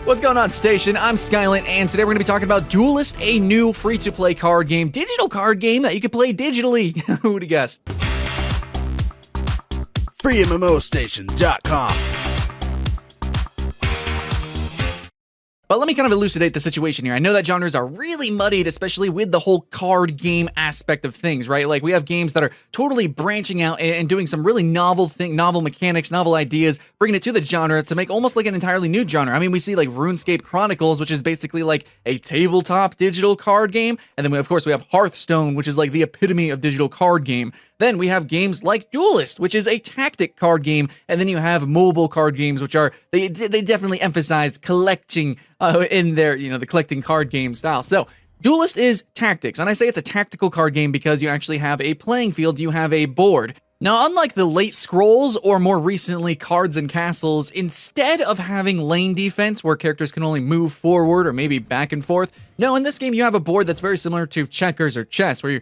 What's going on, Station? I'm Skylant, and today we're going to be talking about Duelyst, a new free-to-play card game, digital card game that you can play digitally. Who would have guessed? FreeMMOStation.com. But let me kind of elucidate the situation here. I know that genres are really muddied, especially with the whole card game aspect of things, right? Like, we have games that are totally branching out and doing some really novel mechanics, novel ideas, bringing it to the genre to make almost like an entirely new genre. I mean, we see like RuneScape Chronicles, which is basically like a tabletop digital card game. And then, of course, we have Hearthstone, which is like the epitome of digital card game. Then we have games like Duelyst, which is a tactic card game, and then you have mobile card games, which are they definitely emphasize collecting in their the collecting card game style. So Duelyst is tactics, and I say it's a tactical card game because you actually have a playing field, you have a board. Now, unlike the late Scrolls or more recently Cards and Castles, instead of having lane defense where characters can only move forward or maybe back and forth, no, in this game you have a board that's very similar to checkers or chess, where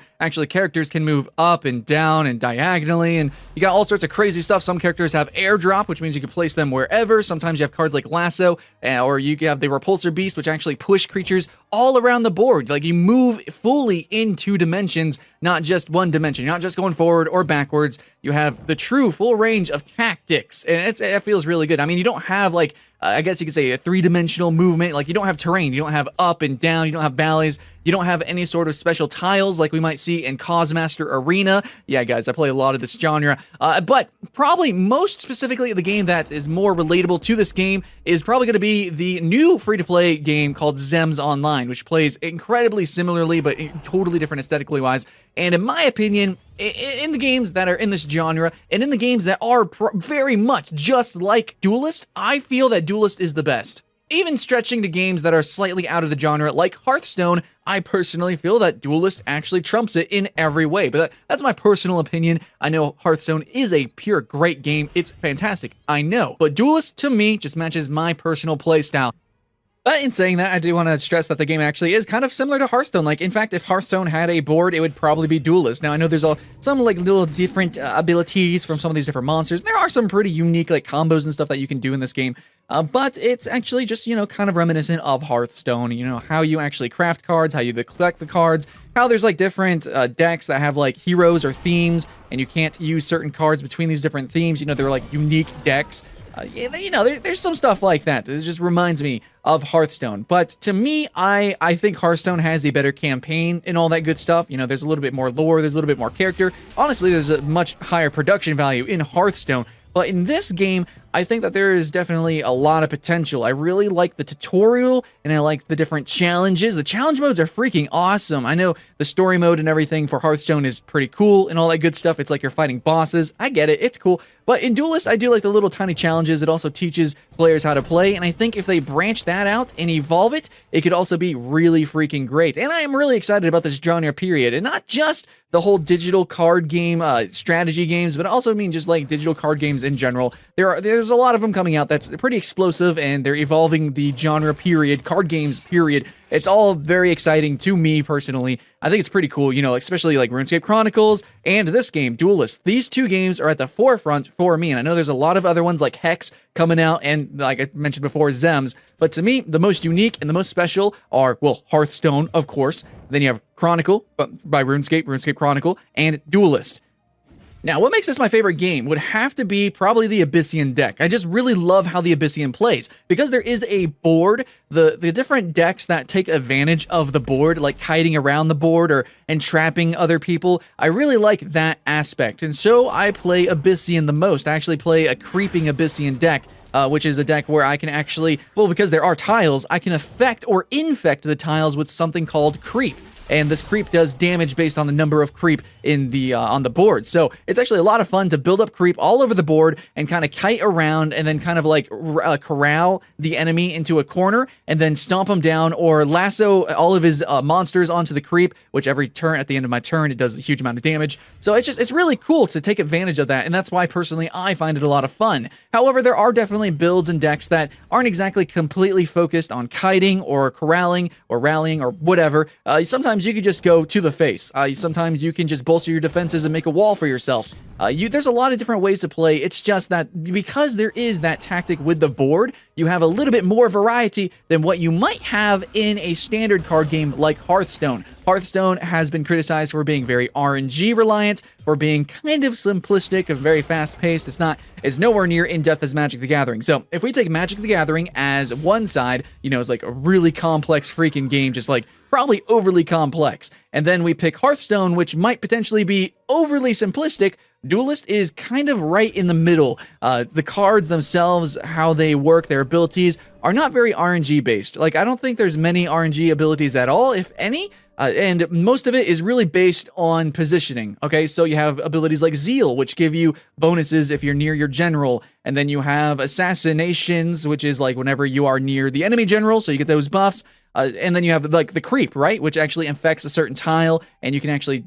characters can move up and down and diagonally, and you got all sorts of crazy stuff. Some characters have airdrop, which means you can place them wherever. Sometimes you have cards like Lasso, or you have the Repulsor Beast, which actually push creatures all around the board. Like, you move fully in 2 dimensions, not just 1 dimension. You're not just going forward or backwards. You have the true full range of tactics, and it feels really good. I mean, you don't have like I guess you could say a 3-dimensional movement. Like, you don't have terrain, you don't have up and down, you don't have valleys, you don't have any sort of special tiles like we might see in Cosmaster Arena. Yeah, guys, I play a lot of this genre. But probably most specifically, the game that is more relatable to this game is probably going to be the new free-to-play game called Zems Online, which plays incredibly similarly, but totally different aesthetically wise. And in my opinion, in the games that are in this genre, and in the games that are very much just like Duelyst, I feel that Duelyst is the best. Even stretching to games that are slightly out of the genre, like Hearthstone, I personally feel that Duelyst actually trumps it in every way. But that's my personal opinion. I know Hearthstone is a pure great game. It's fantastic, I know. But Duelyst, to me, just matches my personal playstyle. But in saying that, I do want to stress that the game actually is kind of similar to Hearthstone. Like, in fact, if Hearthstone had a board, it would probably be Duelyst. Now, I know there's some like little different abilities from some of these different monsters. There are some pretty unique like combos and stuff that you can do in this game. But it's actually just, kind of reminiscent of Hearthstone. How you actually craft cards, how you collect the cards, how there's like different decks that have like heroes or themes, and you can't use certain cards between these different themes. They're like unique decks. There's some stuff like that. It just reminds me of Hearthstone. But to me, I think Hearthstone has a better campaign and all that good stuff. There's a little bit more lore, there's a little bit more character. Honestly, there's a much higher production value in Hearthstone. But in this game, I think that there is definitely a lot of potential. I really like the tutorial, and I like the different challenges. The challenge modes are freaking awesome. I know the story mode and everything for Hearthstone is pretty cool and all that good stuff. It's like you're fighting bosses. I get it. It's cool. But in Duelyst, I do like the little tiny challenges. It also teaches players how to play, and I think if they branch that out and evolve it, it could also be really freaking great. And I am really excited about this genre period, and not just the whole digital card game strategy games, but I also mean just like digital card games in general. There's a lot of them coming out that's pretty explosive, and they're evolving the genre period, card games period. It's all very exciting to me personally. I think it's pretty cool, especially like RuneScape Chronicles and this game, Duelyst. These 2 games are at the forefront for me, and I know there's a lot of other ones like Hex coming out, and like I mentioned before, Zems. But to me, the most unique and the most special are, well, Hearthstone, of course. Then you have Chronicle by RuneScape Chronicle, and Duelyst. Now, what makes this my favorite game would have to be probably the Abyssian deck. I just really love how the Abyssian plays. Because there is a board, the different decks that take advantage of the board, like kiting around the board or entrapping other people, I really like that aspect. And so I play Abyssian the most. I actually play a creeping Abyssian deck, which is a deck where I can actually, because there are tiles, I can affect or infect the tiles with something called creep. And this creep does damage based on the number of creep in the on the board. So it's actually a lot of fun to build up creep all over the board and kind of kite around and then kind of like corral the enemy into a corner and then stomp him down or lasso all of his monsters onto the creep, which every turn, at the end of my turn, it does a huge amount of damage. So it's really cool to take advantage of that, and that's why personally I find it a lot of fun. However, there are definitely builds and decks that aren't exactly completely focused on kiting or corralling or rallying or whatever. Sometimes you could just go to the face. Sometimes you can just bolster your defenses and make a wall for yourself. There's a lot of different ways to play. It's just that because there is that tactic with the board, you have a little bit more variety than what you might have in a standard card game like Hearthstone. Hearthstone has been criticized for being very RNG reliant, for being kind of simplistic, and very fast-paced. It's nowhere near in-depth as Magic the Gathering. So if we take Magic the Gathering as one side, it's like a really complex freaking game, just like probably overly complex. And then we pick Hearthstone, which might potentially be overly simplistic. Duelyst is kind of right in the middle. The cards themselves, how they work, their abilities, are not very RNG based. Like, I don't think there's many RNG abilities at all, if any. And most of it is really based on positioning, okay? So you have abilities like Zeal, which give you bonuses if you're near your general, and then you have Assassinations, which is like whenever you are near the enemy general, so you get those buffs. And then you have like the creep, right? Which actually affects a certain tile, and you can actually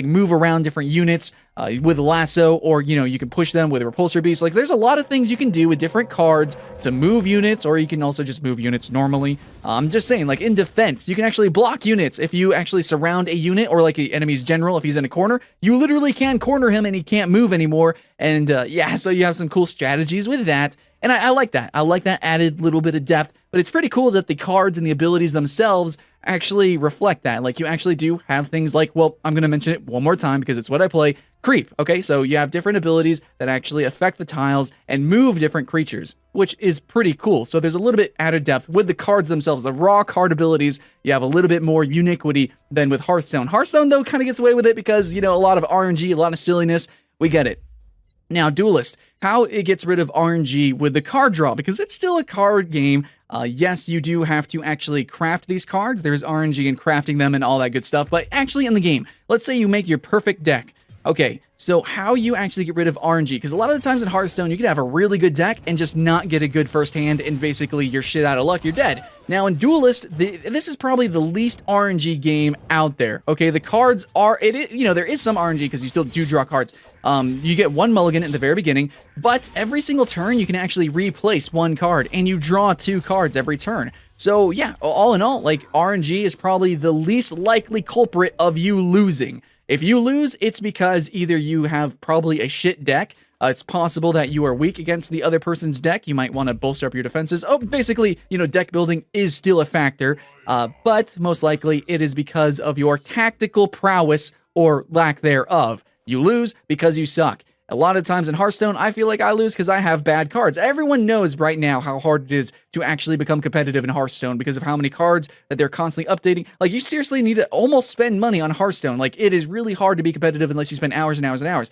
move around different units with lasso, or you can push them with a repulsor beast. Like, there's a lot of things you can do with different cards to move units, or you can also just move units normally. I'm just saying, like in defense, you can actually block units if you actually surround a unit, or like an enemy's general. If he's in a corner, you literally can corner him and he can't move anymore. And yeah, so you have some cool strategies with that. And I like that. I like that added little bit of depth, but it's pretty cool that the cards and the abilities themselves actually reflect that. Like, you actually do have things like, well, I'm going to mention it one more time because it's what I play, creep. Okay, so you have different abilities that actually affect the tiles and move different creatures, which is pretty cool. So there's a little bit added depth with the cards themselves. The raw card abilities, you have a little bit more uniquity than with Hearthstone. Hearthstone, though, kind of gets away with it because, a lot of RNG, a lot of silliness. We get it. Now, Duelyst, how it gets rid of RNG with the card draw, because it's still a card game. Yes, you do have to actually craft these cards. There's RNG in crafting them and all that good stuff, but actually in the game, let's say you make your perfect deck. Okay, so how you actually get rid of RNG, because a lot of the times in Hearthstone, you can have a really good deck and just not get a good first hand, and basically you're shit out of luck, you're dead. Now in Duelyst, this is probably the least RNG game out there. Okay, the cards are, there is some RNG because you still do draw cards. You get one mulligan at the very beginning, but every single turn you can actually replace one card, and you draw 2 cards every turn. So yeah, all in all, like, RNG is probably the least likely culprit of you losing. If you lose, it's because either you have probably a shit deck. It's possible that you are weak against the other person's deck. You might want to bolster up your defenses. Oh, basically, deck building is still a factor, but most likely it is because of your tactical prowess or lack thereof. You lose because you suck. A lot of times in Hearthstone, I feel like I lose because I have bad cards. Everyone knows right now how hard it is to actually become competitive in Hearthstone because of how many cards that they're constantly updating. Like, you seriously need to almost spend money on Hearthstone. Like, it is really hard to be competitive unless you spend hours and hours and hours.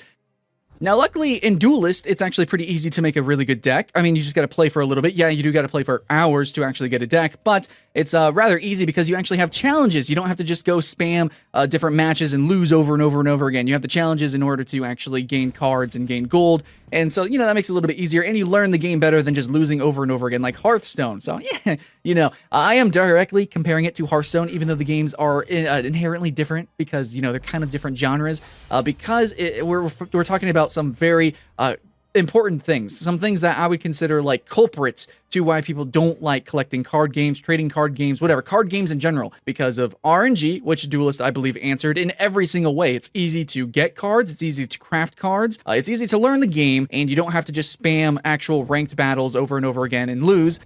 Now, luckily, in Duelyst, it's actually pretty easy to make a really good deck. I mean, you just got to play for a little bit. Yeah, you do got to play for hours to actually get a deck, but it's rather easy because you actually have challenges. You don't have to just go spam different matches and lose over and over and over again. You have the challenges in order to actually gain cards and gain gold, and so, that makes it a little bit easier, and you learn the game better than just losing over and over again like Hearthstone. So, yeah, I am directly comparing it to Hearthstone, even though the games are inherently different because, they're kind of different genres, because we're talking about some very important things, some things that I would consider like culprits to why people don't like collecting card games, trading card games, whatever, card games in general, because of RNG, which Duelyst, I believe, answered in every single way. It's easy to get cards, it's easy to craft cards, it's easy to learn the game, and you don't have to just spam actual ranked battles over and over again and lose.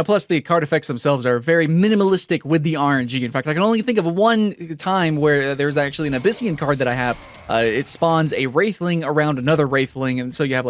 Plus the card effects themselves are very minimalistic with the RNG. In fact, I can only think of one time where there's actually an Abyssian card that I have. It spawns a Wraithling around another Wraithling, and so you have,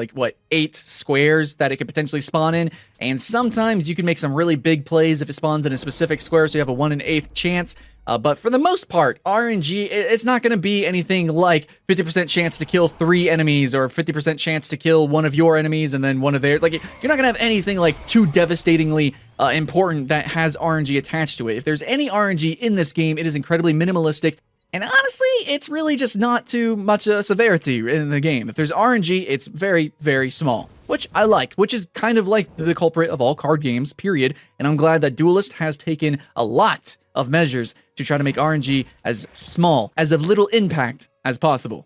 8 squares that it could potentially spawn in, and sometimes you can make some really big plays if it spawns in a specific square, so you have a 1 in 8 chance. But for the most part, RNG, it's not going to be anything like 50% chance to kill 3 enemies or 50% chance to kill one of your enemies and then one of theirs. Like, you're not going to have anything too devastatingly important that has RNG attached to it. If there's any RNG in this game, it is incredibly minimalistic. And honestly, it's really just not too much severity in the game. If there's RNG, it's very, very small, which I like, which is kind of like the culprit of all card games, period. And I'm glad that Duelyst has taken a lot of measures to try to make RNG as small, as of little impact as possible.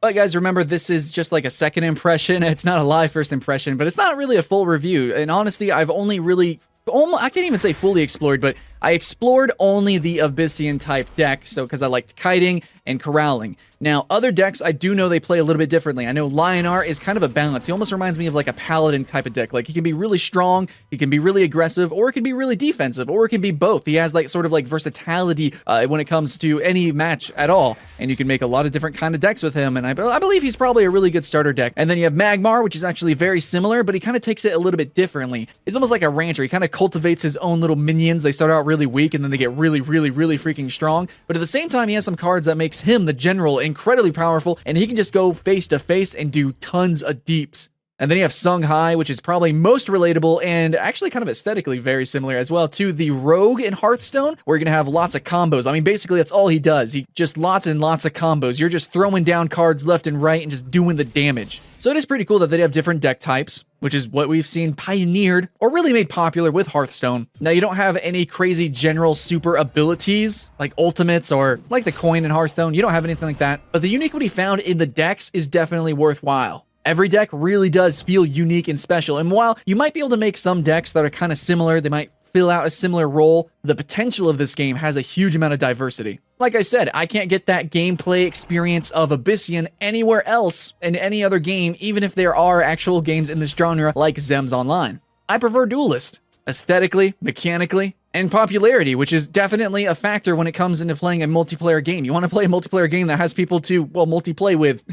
But guys, remember, this is just like a second impression. It's not a live first impression, but it's not really a full review. And honestly, I've only really, I can't even say fully explored, but I explored only the Abyssian type deck, so because I liked kiting and corralling. Now, other decks, I do know they play a little bit differently. I know Lionar is kind of a balance. He almost reminds me of like a paladin type of deck. Like, he can be really strong, he can be really aggressive, or it can be really defensive, or it can be both. He has like sort of like versatility when it comes to any match at all, and you can make a lot of different kind of decks with him, and I believe he's probably a really good starter deck. And then you have Magmar, which is actually very similar, but he kind of takes it a little bit differently. He's almost like a rancher. He kind of cultivates his own little minions. They start out really weak, and then they get really, really, really freaking strong. But at the same time, he has some cards that makes him, the general, incredibly powerful, and he can just go face to face and do tons of deeps. And then you have Sung Hai, which is probably most relatable and actually kind of aesthetically very similar as well to the Rogue in Hearthstone, where you're going to have lots of combos. I mean, basically, that's all he does. He just lots and lots of combos. You're just throwing down cards left and right and just doing the damage. So it is pretty cool that they have different deck types, which is what we've seen pioneered or really made popular with Hearthstone. Now, you don't have any crazy general super abilities like ultimates or like the coin in Hearthstone. You don't have anything like that. But the uniquity found in the decks is definitely worthwhile. Every deck really does feel unique and special. And while you might be able to make some decks that are kind of similar, they might fill out a similar role, the potential of this game has a huge amount of diversity. Like I said, I can't get that gameplay experience of Abyssian anywhere else in any other game, even if there are actual games in this genre like Zems Online. I prefer Duelyst, aesthetically, mechanically, and popularity, which is definitely a factor when it comes into playing a multiplayer game. You want to play a multiplayer game that has people to, well, multiplay with.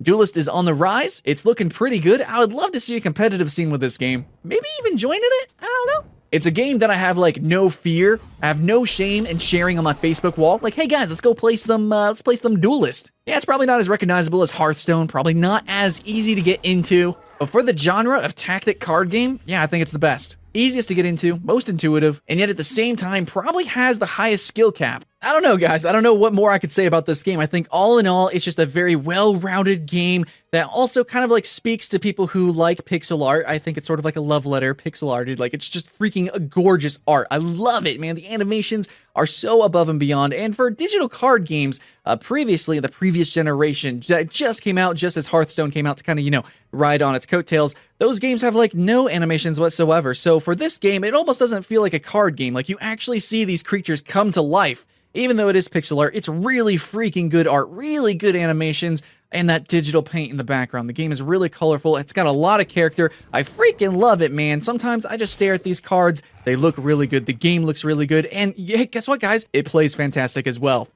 Duelyst is on the rise. It's looking pretty good. I would love to see a competitive scene with this game. Maybe even join in it? I don't know. It's a game that I have like no fear, I have no shame in sharing on my Facebook wall. Like, hey guys, let's play some Duelyst. Yeah, it's probably not as recognizable as Hearthstone, probably not as easy to get into, but for the genre of tactic card game, yeah, I think it's the best. Easiest to get into, most intuitive, and yet at the same time probably has the highest skill cap. I don't know, guys. I don't know what more I could say about this game. I think all in all, it's just a very well-rounded game that also kind of like speaks to people who like pixel art. I think it's sort of like a love letter, pixel arted. Like, it's just freaking a gorgeous art. I love it, man. The animations are so above and beyond. And for digital card games, previously, the previous generation that just came out, just as Hearthstone came out to kind of, you know, ride on its coattails, those games have like no animations whatsoever. So for this game, it almost doesn't feel like a card game. Like, you actually see these creatures come to life. Even though it is pixel art, it's really freaking good art, really good animations, and that digital paint in the background. The game is really colorful. It's got a lot of character. I freaking love it, man. Sometimes I just stare at these cards. They look really good. The game looks really good. And yeah, guess what, guys? It plays fantastic as well.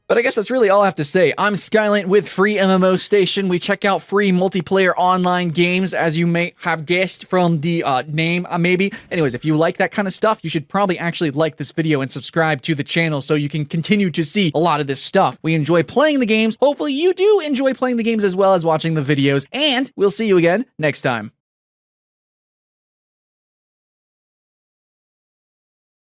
But I guess that's really all I have to say. I'm Skylant with FreeMMOStation. We check out free multiplayer online games, as you may have guessed from the name, maybe. Anyways, if you like that kind of stuff, you should probably actually like this video and subscribe to the channel so you can continue to see a lot of this stuff. We enjoy playing the games. Hopefully you do enjoy playing the games as well as watching the videos. And we'll see you again next time.